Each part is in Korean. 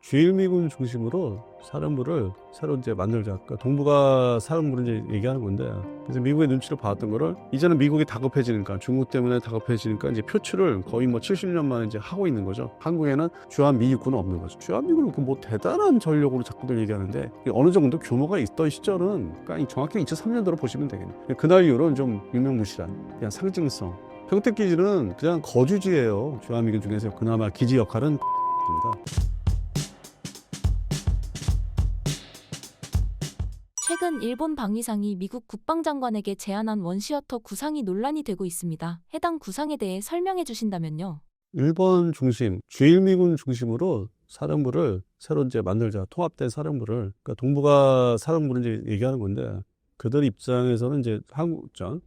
주일미군 중심으로 사령부를 새로 이제 만들자. 그러니까 동북아 사령부를 이제 얘기하는 건데, 그래서 미국의 눈치를 봤던 거를 이제는 미국이 다급해지니까, 중국 때문에 다급해지니까 이제 표출을 거의 뭐 70년 만에 이제 하고 있는 거죠. 한국에는 주한미 육군은 없는 거죠. 주한미군은 뭐 대단한 전력으로 자꾸들 얘기하는데 어느 정도 규모가 있던 시절은 그러니까 정확히 2003년도로 보시면 되겠네요. 그날 이후로는 좀 유명무실한 그냥 상징성. 평택기지는 그냥 거주지예요. 주한미군 중에서 그나마 기지 역할은 입니다. 최근 일본 방위상이 미국 국방장관에게 제안한 원시어터 구상이 논란이 되고 있습니다. 해당 구상에 대해 설명해 주신다면요. 일본 중심, 주일미군 중심으로 사령부를 새로 이제 만들자. 통합된 사령부를. 그러니까 동북아 사령부를 이제 얘기하는 건데, 그들 입장에서는 이제 한국전,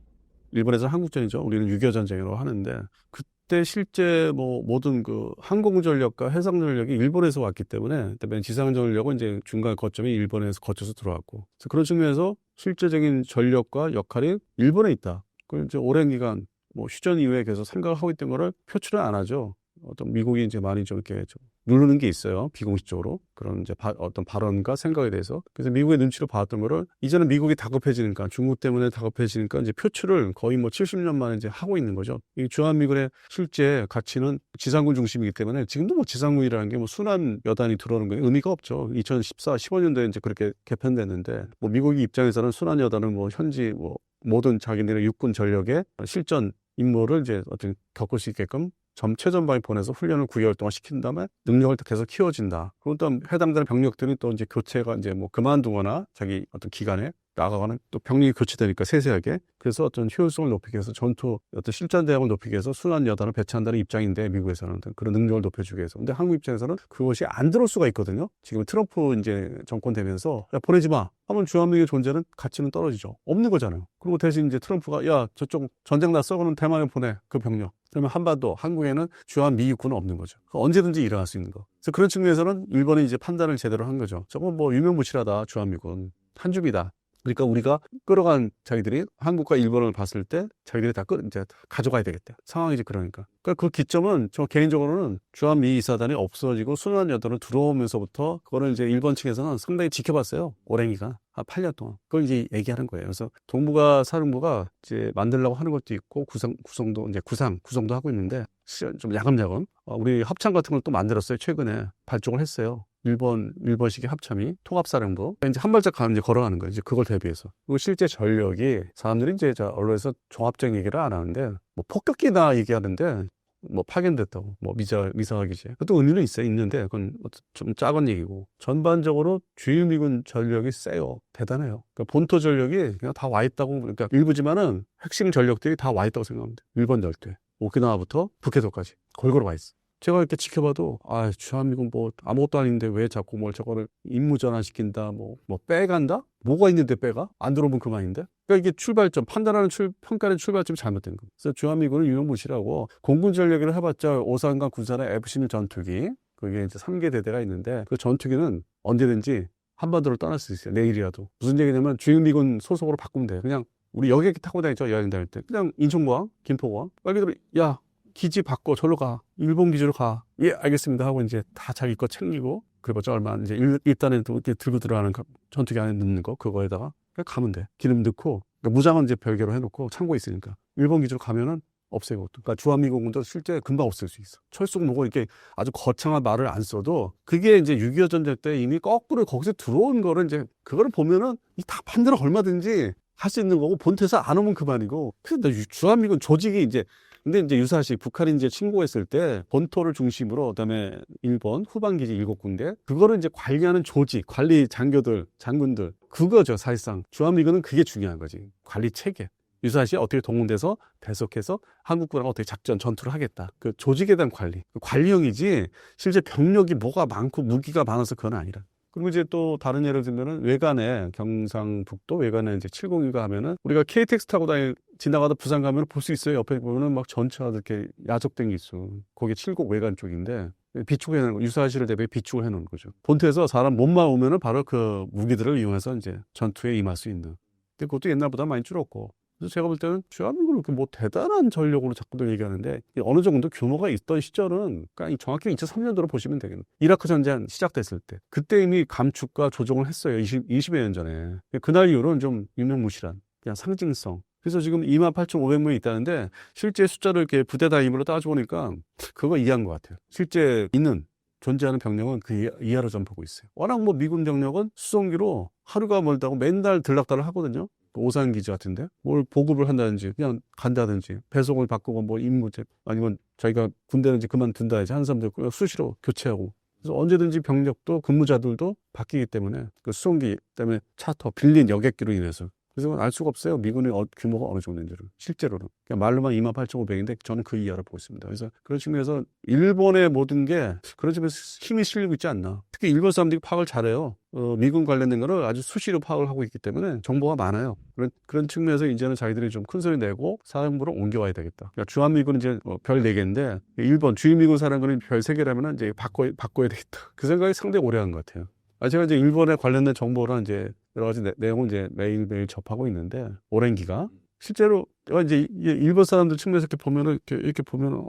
일본에서는 한국전이죠. 우리는 6.25 전쟁으로 하는데, 그때 실제 뭐 모든 그 항공전력과 해상전력이 일본에서 왔기 때문에, 그다음에 지상전력은 이제 중간 거점이 일본에서 거쳐서 들어왔고, 그래서 그런 측면에서 실제적인 전력과 역할이 일본에 있다. 그걸 이제 오랜 기간 뭐 휴전 이후에 계속 생각을 하고 있던 거를 표출을 안 하죠. 어떤 미국이 이제 많이 좀 이렇게 좀 누르는 게 있어요. 비공식적으로. 그런 이제 어떤 발언과 생각에 대해서. 그래서 미국의 눈치를 봤던 거를 이제는 미국이 다급해지니까, 중국 때문에 다급해지니까 이제 표출을 거의 뭐 70년 만에 이제 하고 있는 거죠. 이 주한미군의 실제 가치는 지상군 중심이기 때문에 지금도 뭐 지상군이라는 게 뭐 순환 여단이 들어오는 건 의미가 없죠. 2014, 15년도에 이제 그렇게 개편됐는데, 뭐 미국이 입장에서는 순환 여단은 뭐 현지 뭐 모든 자기네의 육군 전력의 실전 임무를 이제 어떤 겪을 수 있게끔 최전방에 보내서 훈련을 9개월 동안 시킨 다음에 능력을 계속 키워진다. 그럼 또 해당되는 병력들이 또 이제 교체가 이제 뭐 그만두거나 자기 어떤 기간에 나가거나 또 병력이 교체되니까 세세하게. 그래서 어떤 효율성을 높이기 위해서 전투 어떤 실전 대응을 높이기 위해서 순환 여단을 배치한다는 입장인데, 미국에서는 그런 능력을 높여주기 위해서. 근데 한국 입장에서는 그것이 안 들어올 수가 있거든요. 지금 트럼프 이제 정권 되면서 야, 보내지 마 하면 주한미군의 존재는 가치는 떨어지죠. 없는 거잖아요. 그리고 대신 이제 트럼프가 야, 저쪽 전쟁 났어, 그러면 대만에 보내 그 병력. 그러면 한반도, 한국에는 주한미 육군은 없는 거죠. 언제든지 일어날 수 있는 거. 그래서 그런 측면에서는 일본이 이제 판단을 제대로 한 거죠. 저건 뭐 유명무실하다, 주한미군. 한 줌이다. 그러니까 우리가 끌어간 자기들이 한국과 일본을 봤을 때 자기들이 다 이제 가져가야 되겠다. 상황이 이제 그러니까. 그러니까 그 기점은 저 개인적으로는 주한미 이사단이 없어지고 순환 여단을 들어오면서부터 그거를 이제 일본 측에서는 상당히 지켜봤어요. 오랜 기간. 한 8년 동안. 그걸 이제 얘기하는 거예요. 그래서 동북아 사령부가 이제 만들려고 하는 것도 있고 구성도 하고 있는데 좀 야금야금. 우리 합참 같은 걸 또 만들었어요. 최근에 발족을 했어요. 일본식의 합참이 통합사령부. 이제 한 발짝 이제 걸어가는 거예요. 이제 그걸 대비해서. 그리고 실제 전력이 사람들이 이제 언론에서 종합적인 얘기를 안 하는데, 뭐 폭격기나 얘기하는데, 뭐 파견됐다고, 뭐 미사일 기지. 그것도 의미는 있어요. 있는데, 그건 좀 작은 얘기고. 전반적으로 주일미군 전력이 세요. 대단해요. 그러니까 본토 전력이 그냥 다 와 있다고, 그러니까 일부지만은 핵심 전력들이 다 와 있다고 생각합니다. 일본 열대. 오키나와부터 북해도까지. 골고루 와 있어. 제가 이렇게 지켜봐도, 주한미군 뭐 아무것도 아닌데 왜 자꾸 뭘 저거를 임무전환시킨다, 뭐 빼간다? 뭐가 있는데 빼가? 안 들어오면 그만인데? 그러니까 이게 평가는 출발점이 잘못된 거예요. 그래서 주한미군은 유명무실하고, 공군 전력을 해봤자 오산과 군산의 F-16 전투기, 그게 이제 3개 대대가 있는데, 그 전투기는 언제든지 한반도를 떠날 수 있어요. 내일이라도. 무슨 얘기냐면 주일미군 소속으로 바꾸면 돼요. 그냥 우리 여객기 타고 다니죠. 여행 다닐 때. 그냥 인천공항, 김포공항. 빨리 들어, 야, 기지 바꿔, 절로 가. 일본 기지로 가. 예, 알겠습니다. 하고 이제 다 자기 거 챙기고, 그래봤자 얼마, 이제 일단에 들고 들어가는 전투기 안에 넣는 거, 그거에다가 그냥 가면 돼. 기름 넣고, 그러니까 무장은 이제 별개로 해놓고, 창고에 있으니까. 일본 기지로 가면은 없애고. 그러니까 주한미군도 실제 금방 없앨 수 있어. 철속 뭐고 이렇게 아주 거창한 말을 안 써도, 그게 이제 6.25 전쟁 때 이미 거꾸로 거기서 들어온 거를 이제, 그거를 보면은 이 다 반대로 얼마든지 할 수 있는 거고, 본토에서 안 오면 그만이고. 그래서 주한미군 조직이 이제, 근데 이제 유사시 북한이 이제 침공했을 때 본토를 중심으로, 그다음에 일본 후방기지 7군데, 그거를 이제 관리하는 조직, 관리 장군들, 그거죠. 사실상 주한미군은 그게 중요한 거지. 관리 체계. 유사시 어떻게 동원돼서 배속해서 한국군하고 어떻게 전투를 하겠다. 그 조직에 대한 관리형이지, 실제 병력이 뭐가 많고 무기가 많아서 그건 아니라. 그리고 이제 또 다른 예를 들면은 외관에, 경상북도 외관에 이제 702가 하면은, 우리가 KTX 타고 지나가다 부산 가면 볼 수 있어요. 옆에 보면은 막 전차가 이렇게 야적된 게 있어. 거기 70 외관 쪽인데, 비축해 놓은 거, 유사시를 대비해 비축을 해 놓은 거죠. 본토에서 사람 몸만 오면은 바로 그 무기들을 이용해서 이제 전투에 임할 수 있는. 근데 그것도 옛날보다 많이 줄었고. 그래서 제가 볼 때는 주한미군을 그렇게 뭐 대단한 전력으로 자꾸들 얘기하는데 어느 정도 규모가 있던 시절은 그러니까 정확히 2003년도로 보시면 되겠네요. 이라크 전쟁 시작됐을 때 그때 이미 감축과 조정을 했어요. 20여 년 전에. 그날 이후로는 좀 유명무실한 그냥 상징성. 그래서 지금 28,500명이 있다는데 실제 숫자를 이렇게 부대 단위로 따져보니까 그거 이해한 것 같아요. 실제 있는 존재하는 병력은 그 이하로 좀 보고 있어요. 워낙 뭐 미군 병력은 수송기로 하루가 멀다고 맨날 들락달락 하거든요. 오산 기지 같은데 뭘 보급을 한다든지 그냥 간다든지 배송을 바꾸고 뭐 임무제 아니면 자기가 군대는 이제 그만둔다든지 하는 사람들 수시로 교체하고 그래서 언제든지 병력도 근무자들도 바뀌기 때문에 그 수송기 때문에 차터 빌린 여객기로 인해서 그래서 알 수가 없어요. 미군의 규모가 어느 정도인지를 실제로는 그냥 말로만 28,500인데 저는 그 이하로 보고 있습니다. 그래서 그런 측면에서 일본의 모든 게 그런 측면에서 힘이 실리고 있지 않나. 특히 일본 사람들이 파악을 잘해요. 미군 관련된 거를 아주 수시로 파악을 하고 있기 때문에 정보가 많아요. 그런 측면에서 이제는 자기들이 좀 큰 소리 내고 사령부로 옮겨와야 되겠다. 그러니까 주한미군은 이제 별 4개인데 일본 주일미군 사령부는 별 3개라면 이제 바꿔야 되겠다. 그 생각이 상당히 오래 한 것 같아요. 제가 이제 일본에 관련된 정보랑 이제 여러 가지 내용을 이제 매일매일 접하고 있는데, 오랜 기간. 실제로, 내가 이제 일본 사람들 측면에서 이렇게 보면은,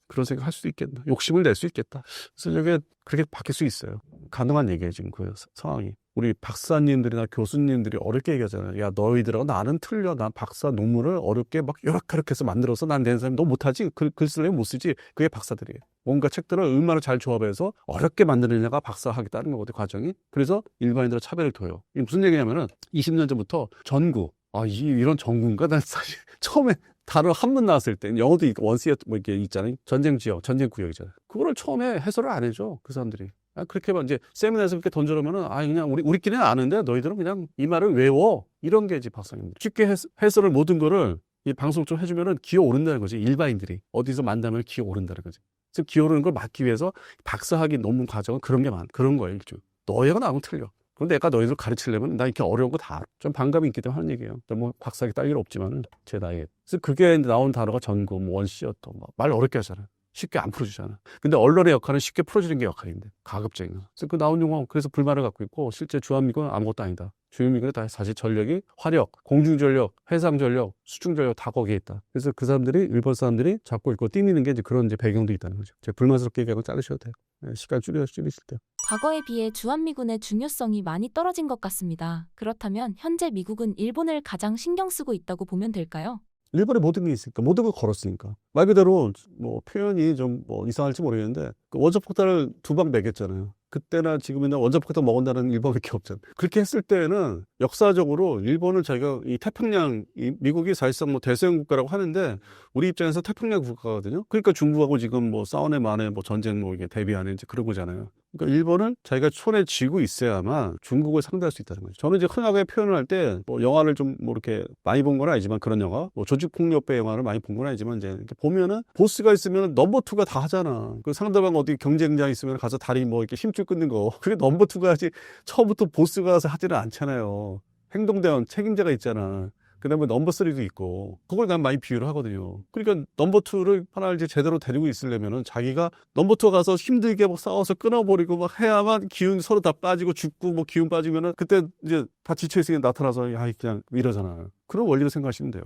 그런 생각 할 수도 있겠다. 욕심을 낼 수 있겠다. 그래서 이게 그렇게 바뀔 수 있어요. 가능한 얘기예요, 지금 그 상황이. 우리 박사님들이나 교수님들이 어렵게 얘기하잖아요. 야, 너희들하고 나는 틀려. 난 박사 논문을 어렵게 막 요렇게 해서 만들어서 난 낸 사람이 너 못하지? 글 쓰려면 못 쓰지? 그게 박사들이에요. 뭔가 책들을 얼마나 잘 조합해서 어렵게 만드느냐가 박사하겠다는 거거든요, 과정이. 그래서 일반인들은 차별을 둬요. 이게 무슨 얘기냐면은 20년 전부터 전구. 이런 전구인가? 난 사실 처음에 단어 한문 나왔을 때 영어도 원시어 뭐 이렇게 있잖아요. 전쟁 지역, 전쟁 구역이잖아요. 그거를 처음에 해설을 안 해줘, 그 사람들이. 그렇게만 이제 세미나에서 그렇게 던져놓으면은 그냥 우리끼리는 아는데 너희들은 그냥 이 말을 외워, 이런 게 이제 박사님들 쉽게 해설을 모든 거를 이 방송 좀 해주면은 기어오른다는 거지. 일반인들이 어디서 만나면 기어오른다는 거지. 그래서 기어오르는 걸 막기 위해서 박사학위 논문 과정은 그런 거예요. 일종 너희가 나하고 틀려. 그런데 내가 너희들 가르치려면 나 이렇게 어려운 거 다 알아. 좀 반감이 있기 때문에 하는 얘기예요. 뭐 박사학위 딸 일 없지만은 제 나이에. 그래서 그게 나온 단어가 전구, 뭐 원시어터, 말 어렵게 하잖아요. 쉽게 안 풀어주잖아. 근데 언론의 역할은 쉽게 풀어주는 게 역할인데, 가급적인. 그래서 그 나온 용어, 그래서 불만을 갖고 있고, 실제 주한미군은 아무것도 아니다. 주한미군은 다 사실 전력이 화력, 공중전력, 해상전력, 수중전력 다 거기에 있다. 그래서 그 사람들이, 일본 사람들이 잡고 있고 뛰미는 게 이제 그런 이제 배경도 있다는 거죠. 제가 불만스럽게 얘기하고 자르셔도 돼요. 시간 줄이실 때. 과거에 비해 주한미군의 중요성이 많이 떨어진 것 같습니다. 그렇다면 현재 미국은 일본을 가장 신경 쓰고 있다고 보면 될까요? 일본에 모든 게 있으니까, 모든 걸 걸었으니까. 말 그대로 뭐 표현이 좀 뭐 이상할지 모르겠는데, 그 원자폭탄을 2방 매겼잖아요. 그때나 지금이나 원자폭탄 먹은다는 일본밖에 없잖아요. 그렇게 했을 때는 역사적으로 일본은 자기가 이 태평양, 미국이 사실상 뭐 대서양 국가라고 하는데 우리 입장에서 태평양 국가거든요. 그러니까 중국하고 지금 뭐 싸우네 마네 뭐 전쟁 뭐 이게 대비하는 이제 그런 거잖아요. 그러니까 일본은 자기가 손에 쥐고 있어야만 중국을 상대할 수 있다는 거죠. 저는 이제 흔하게 표현을 할 때 뭐 영화를 좀 뭐 이렇게 많이 본 건 아니지만 그런 영화, 뭐 조직폭력배 영화를 많이 본 건 아니지만 이제 이렇게 보면은 보스가 있으면 넘버 투가 다 하잖아. 그 상대방 어디 경쟁장 있으면 가서 다리 뭐 이렇게 힘줄 끊는 거. 그게 넘버 투가 하지 처음부터 보스가 가서 하지는 않잖아요. 행동대원 책임자가 있잖아. 그 다음에 넘버 3도 있고, 그걸 난 많이 비유를 하거든요. 그러니까 넘버 2를 하나 이제 제대로 데리고 있으려면은 자기가 넘버 2 가서 힘들게 뭐 싸워서 끊어버리고 막 해야만 기운 서로 다 빠지고 죽고 뭐 기운 빠지면은 그때 이제 다 지쳐있으니 나타나서 그냥 이러잖아. 그런 원리로 생각하시면 돼요.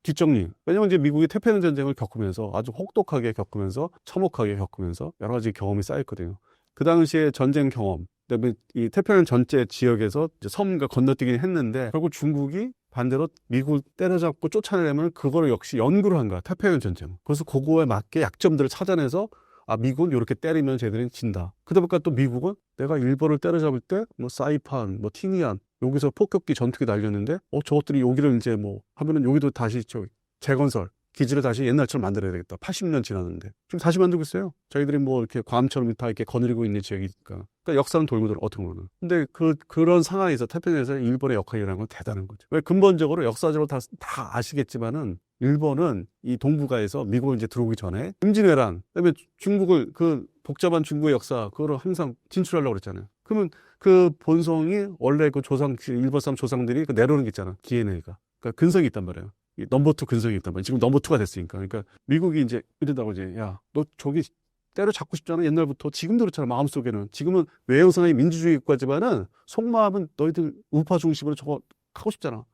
뒷정리. 왜냐면 이제 미국이 태평양 전쟁을 겪으면서 아주 혹독하게 겪으면서 참혹하게 겪으면서 여러 가지 경험이 쌓였거든요. 그 당시에 전쟁 경험, 그다음에 이 태평양 전체 지역에서 이제 섬과 건너뛰긴 했는데 결국 중국이 반대로 미국을 때려잡고 쫓아내려면 그거를 역시 연구를 한 거야. 태평양 전쟁. 그래서 그거에 맞게 약점들을 찾아내서 미국은 이렇게 때리면 쟤들은 진다. 그러다 보니까 또 미국은 내가 일본을 때려잡을 때 뭐 사이판, 뭐 티니안 여기서 폭격기 전투기 날렸는데 저것들이 여기를 이제 뭐 하면은 여기도 다시 재건설 기지를 다시 옛날처럼 만들어야 되겠다. 80년 지났는데 지금 다시 만들고 있어요. 저희들이 뭐 이렇게 괌처럼 다 이렇게 거느리고 있는 지역이니까. 그러니까 역사는 돌고 돌아 어떻게 보면. 근데 그런 상황에서 태평양에서 일본의 역할이라는 건 대단한 거죠. 왜 근본적으로 역사적으로 다 아시겠지만은 일본은 이 동북아에서 미국을 이제 들어오기 전에 임진왜란, 그다음에 중국을 그 복잡한 중국의 역사 그거를 항상 진출하려고 그랬잖아요. 그러면 그 본성이 원래 그 일본 사람 조상들이 내려오는 게 있잖아. DNA가. 그러니까 근성이 있단 말이에요. 넘버 2 근성이 있단 말이에요. 지금 넘버 2가 됐으니까. 그러니까 미국이 이제 이러다고 이제 야, 너 저기 때려잡고 싶잖아. 옛날부터. 지금도 그렇잖아. 마음속에는. 지금은 외형상의 민주주의 국가지만은 속마음은 너희들 우파 중심으로 저거 하고 싶잖아.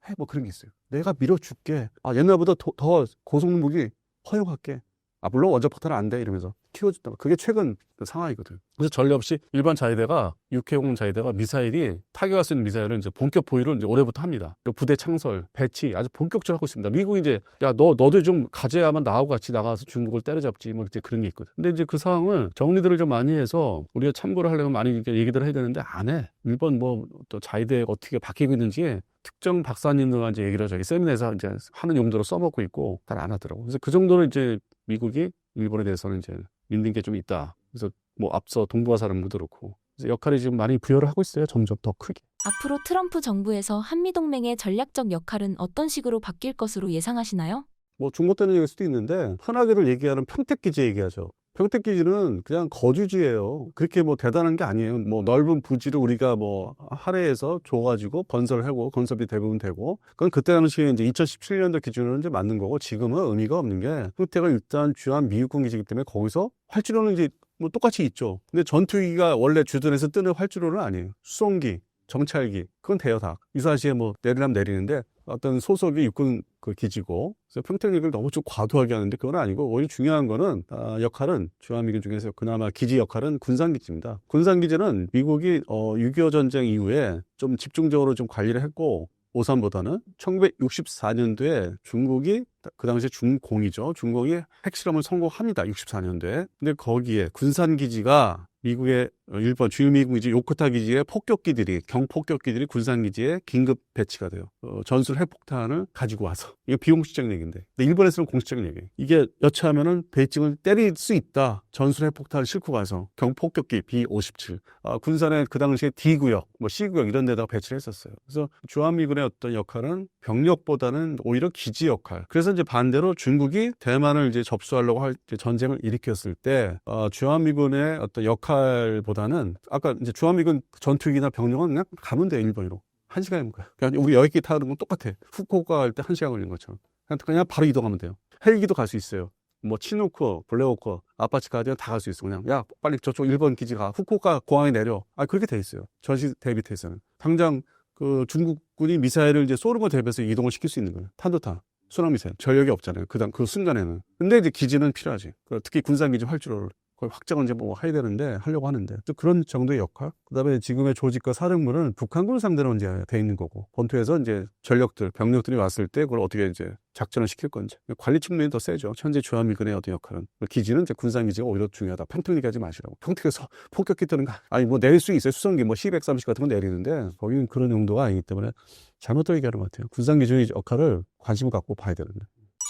해, 뭐 그런 게 있어요. 내가 밀어줄게. 아, 옛날보다 더 고성능 무기 허용할게. 아, 물론 원자폭탄은 안 돼. 이러면서 키워준다. 그게 최근 그 상황이거든. 그래서 전례 없이 일반 자위대가, 육해공 자위대가 미사일이 타격할 수 있는 미사일을 이제 본격 보유를 이제 올해부터 합니다. 그리고 부대 창설, 배치 아주 본격적으로 하고 있습니다. 미국이 이제 야, 너도 좀 가져야만 나하고 같이 나가서 중국을 때려잡지. 뭐 이제 그런 게 있거든. 근데 이제 그 상황을 정리들을 좀 많이 해서 우리가 참고를 하려면 많이 이렇게 얘기들을 해야 되는데 안 해. 일본 뭐 또 자위대가 어떻게 바뀌고 있는지 특정 박사님들과 이제 얘기를 저희 세미나에서 이제 하는 용도로 써먹고 있고 잘 안 하더라고. 그래서 그 정도는 이제 미국이 일본에 대해서는 이제 믿는 게 좀 있다. 그래서 뭐 앞서 동북아 사람들도 그렇고 그래서 역할이 지금 많이 부여를 하고 있어요. 점점 더 크게. 앞으로 트럼프 정부에서 한미동맹의 전략적 역할은 어떤 식으로 바뀔 것으로 예상하시나요? 뭐 중복되는 얘기일 수도 있는데 흔하게를 얘기하는 평택기지 얘기하죠. 평택기지는 그냥 거주지예요. 그렇게 뭐 대단한 게 아니에요. 뭐 넓은 부지를 우리가 뭐 할애해서 줘가지고 건설하고 건설비 대부분 되고 그건 그때 당시에 이제 2017년도 기준으로 이제 맞는 거고 지금은 의미가 없는 게 평택은 일단 주한 미국군 기지이기 때문에 거기서 활주로는 이제 뭐 똑같이 있죠. 근데 전투기가 원래 주둔해서 뜨는 활주로는 아니에요. 수송기, 정찰기 그건 돼요 다. 유사시에 뭐 내리라면 내리는데 어떤 소속이 육군 그 기지고 그래서 평택 얘기를 너무 좀 과도하게 하는데 그건 아니고 오히려 중요한 거는 역할은 주한미군 중에서 그나마 기지 역할은 군산기지입니다. 군산기지는 미국이 6.25 전쟁 이후에 좀 집중적으로 좀 관리를 했고 오산보다는 1964년도에 중국이 그 당시에 중공이죠. 중공이 핵실험을 성공합니다. 64년도에. 근데 거기에 군산기지가 미국의 일본 주요미군 기지 요코타 기지의 폭격기들이 경폭격기들이 군산기지에 긴급 배치가 돼요. 전술 핵폭탄을 가지고 와서 이거 비공식적인 얘기인데 근데 일본에서는 공식적인 얘기예요. 이게 여차하면은 베이징을 때릴 수 있다. 전술 핵폭탄을 싣고 가서 경폭격기 B-57 군산의 그 당시에 D구역, 뭐 C구역 이런 데다가 배치를 했었어요. 그래서 주한미군의 어떤 역할은 병력보다는 오히려 기지 역할. 그래서 이제 반대로 중국이 대만을 이제 접수하려고 할 전쟁을 일으켰을 때 주한미군의 어떤 역할보다는 아까 이제 주한미군 전투기나 병력은 그냥 가면 돼요. 일본으로. 1시간이면 가요. 그냥 우리 여객기 타는 건 똑같아. 후쿠오카 갈 때 1시간 걸린 것처럼. 그냥 바로 이동하면 돼요. 헬기도 갈 수 있어요. 뭐 치누크, 블레오크, 아파치 가디언 다 갈 수 있어. 그냥 야 빨리 저쪽 일본 기지 가. 후쿠오카 공항에 내려. 그렇게 돼 있어요. 전시 대비태에서는. 당장 그 중국군이 미사일을 이제 쏘는 거 대비해서 이동을 시킬 수 있는 거예요. 탄도탄, 순항미사일. 전력이 없잖아요. 그 순간에는. 근데 이제 기지는 필요하지. 특히 군산기지 활주로를. 거의 확장을 이제 뭐 해야 되는데 하려고 하는데 또 그런 정도의 역할. 그다음에 지금의 조직과 사령부는 북한군을 상대로 이제 돼 있는 거고 본토에서 이제 전력들 병력들이 왔을 때 그걸 어떻게 이제 작전을 시킬 건지 관리 측면이 더 세죠. 현재 주한미군의 어떤 역할은 기지는 이제 군산기지가 오히려 중요하다. 평택 얘기하지 마시라고. 평택에서 폭격기 뜨는 거 아니 뭐 내릴 수 있어요. 수송기 뭐 C-130 같은 거 내리는데 거기는 그런 용도가 아니기 때문에 잘못되게 얘기하는 것 같아요. 군산기지의 역할을 관심을 갖고 봐야 되는데.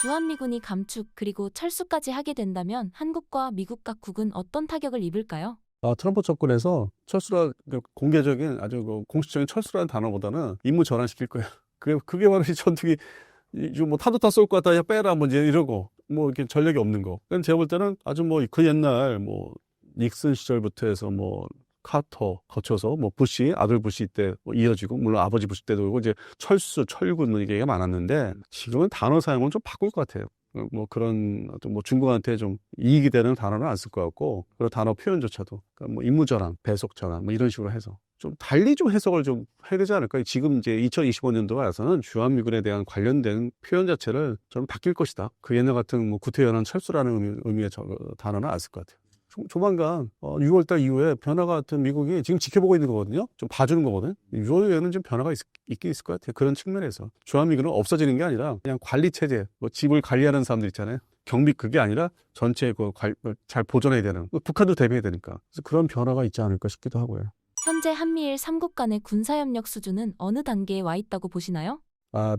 주한미군이 감축 그리고 철수까지 하게 된다면 한국과 미국 각국은 어떤 타격을 입을까요? 트럼프 정권에서 철수라 공개적인 아주 공식적인 철수라는 단어보다는 임무 전환시킬 거예요. 그게 바로 이 전투기 뭐 타도타 쏠 것 같다 야 빼라 뭐 이제 이러고 뭐 이렇게 전력이 없는 거. 그러니까 제가 볼 때는 아주 뭐 그 옛날 뭐 닉슨 시절부터 해서 뭐 카터 거쳐서 뭐 부시 아들 부시 때 뭐 이어지고 물론 아버지 부시 때도 그렇고 이제 철수 철군 뭐 얘기가 많았는데 지금은 단어 사용은 좀 바꿀 것 같아요. 뭐 그런 어떤 뭐 중국한테 좀 이익이 되는 단어는 안 쓸 것 같고 그런 단어 표현조차도 그러니까 뭐 임무 전환, 배속 전환 뭐 이런 식으로 해서 좀 달리 좀 해석을 좀 해야 되지 않을까요? 지금 이제 2025년도에 와서는 주한미군에 대한 관련된 표현 자체를 좀 바뀔 것이다. 그 옛날 같은 뭐 구태연한 철수라는 의미의 단어는 안 쓸 것 같아요. 조만간 6월달 이후에 변화가 같은 미국이 지금 지켜보고 있는 거거든요. 좀 봐주는 거거든. 6월 이후에는 좀 변화가 있긴 있을 것 같아요. 그런 측면에서 주한미군은 없어지는 게 아니라 그냥 관리 체제, 뭐 집을 관리하는 사람들 있잖아요. 경비 그게 아니라 전체 잘 보존해야 되는 북한도 대비해야 되니까 그래서 그런 변화가 있지 않을까 싶기도 하고요. 현재 한미일 3국 간의 군사협력 수준은 어느 단계에 와 있다고 보시나요?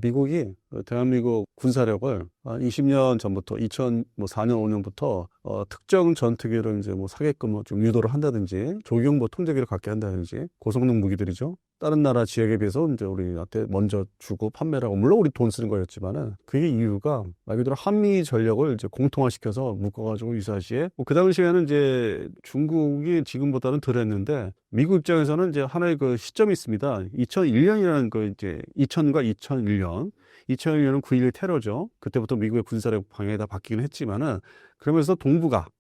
미국이 대한민국 군사력을 20년 전부터 2004년 5년부터 특정 전투기를 이제 뭐 사게끔 좀 유도를 한다든지 조경보 통제기를 갖게 한다든지 고성능 무기들이죠. 다른 나라 지역에 비해서 이제 우리한테 먼저 주고 판매를 하고 물론 우리 돈 쓰는 거였지만은 그게 이유가 말 그대로 한미 전력을 이제 공통화시켜서 묶어가지고 유사시에 그 당시에는 이제 중국이 지금보다는 덜했는데 미국 입장에서는 이제 하나의 그 시점이 있습니다. 2001년이라는 그 이제 2000과 2001년 2001년은 9.11 테러죠. 그때부터 미국의 군사력 방향이 다 바뀌긴 했지만은 그러면서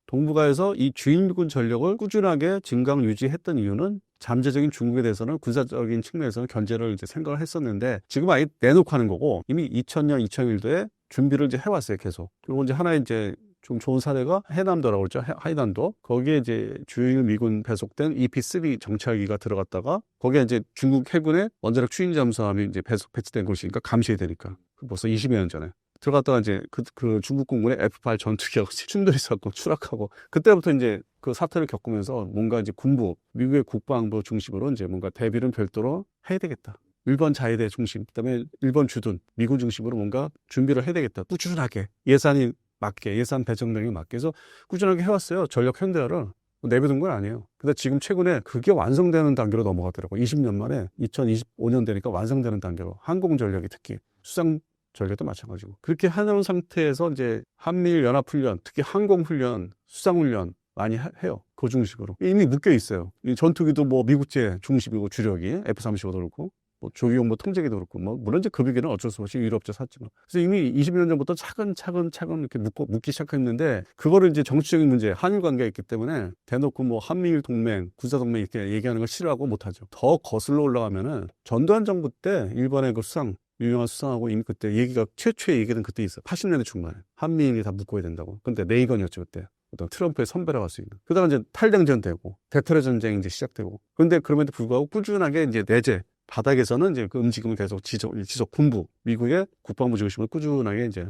동북아에서 이 주일미군 전력을 꾸준하게 증강 유지했던 이유는 잠재적인 중국에 대해서는 군사적인 측면에서는 견제를 이제 생각을 했었는데 지금 아예 내놓고 하는 거고 이미 2000년, 2001도에 준비를 이제 해왔어요, 계속. 그리고 이제 하나의 이제 좀 좋은 사례가 해남도라고 그러죠. 하이난도. 거기에 이제 주일 미군 배속된 EP3 정찰기가 들어갔다가 거기에 이제 중국 해군의 원자력 추진 잠수함이 이제 배치된 곳이니까 감시해야 되니까. 벌써 20여 년 전에. 들어갔다가 이제 그 중국 공군의 F8 전투기하고 충돌이 있었고 추락하고 그때부터 이제 그 사태를 겪으면서 뭔가 이제 군부, 미국의 국방부 중심으로 이제 뭔가 대비는 별도로 해야 되겠다. 일본 자위대 중심, 그다음에 일본 주둔, 미군 중심으로 뭔가 준비를 해야 되겠다. 꾸준하게 예산이 맞게 예산 배정량에 맞게 해서 꾸준하게 해왔어요. 전력 현대화를 내비둔 건 아니에요. 근데 지금 최근에 그게 완성되는 단계로 넘어가더라고요. 20년 만에 2025년 되니까 완성되는 단계로 항공 전력이 특히 수상 전력도 마찬가지고 그렇게 하는 상태에서 이제 한미일 연합훈련, 특히 항공훈련, 수상훈련 많이 해요. 그 중심으로 이미 묶여 있어요. 이 전투기도 뭐 미국제 중심이고 주력이 F-35도 그렇고. 뭐 조기용보 통제기도 그렇고, 뭐, 물론 이제 급유기는 어쩔 수 없이 유럽제 샀지만. 그래서 이미 20년 전부터 차근차근 이렇게 묶기 시작했는데, 그거를 이제 정치적인 문제, 한일 관계가 있기 때문에 대놓고 뭐 한미일 동맹, 군사동맹 이렇게 얘기하는 걸 싫어하고 못하죠. 더 거슬러 올라가면은 전두환 정부 때 일본의 그 유명한 수상하고 이미 그때 얘기가, 최초의 얘기는 그때 있어요. 80년대 중반에. 한미일이 다 묶어야 된다고. 근데 레이건이었죠, 그때. 어떤 트럼프의 선배라고 할 수 있는. 그러다가 이제 탈냉전 되고, 대테러 전쟁이 이제 시작되고. 근데 그럼에도 불구하고 꾸준하게 이제 내재, 바닥에서는 이제 그 움직임을 계속 지속 군부, 미국의 국방부 중심으로 꾸준하게 이제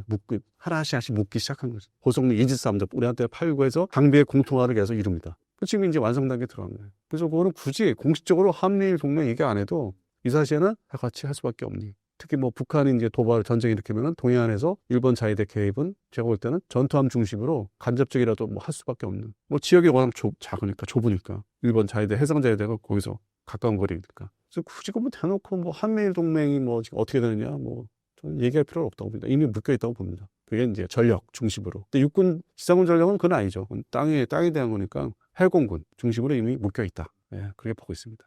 하나씩 묶기 시작한 거죠. 고성능 이지스함도 우리한테 팔고 해서 강비의 공통화를 계속 이룹니다. 지금 이제 완성 단계에 들어간 거예요. 그래서 그거는 굳이 공식적으로 한미일 동맹 얘기 안 해도 이 사시에는 다 같이 할 수밖에 없니. 특히 뭐 북한이 이제 도발 전쟁 일으키면은 동해안에서 일본 자위대 개입은 제가 볼 때는 전투함 중심으로 간접적이라도 뭐 할 수밖에 없는. 뭐 지역이 워낙 작으니까 좁으니까 일본 자위대 해상 자위대가 거기서 가까운 거리니까. 그래서 굳이 뭐 대놓고 뭐 한미일 동맹이 뭐 지금 어떻게 되느냐 뭐 저는 얘기할 필요는 없다고 봅니다. 이미 묶여 있다고 봅니다. 그게 이제 전력 중심으로. 근데 육군 지상군 전력은 그건 아니죠. 그건 땅에 대한 거니까 해공군 중심으로 이미 묶여 있다. 예, 그렇게 보고 있습니다.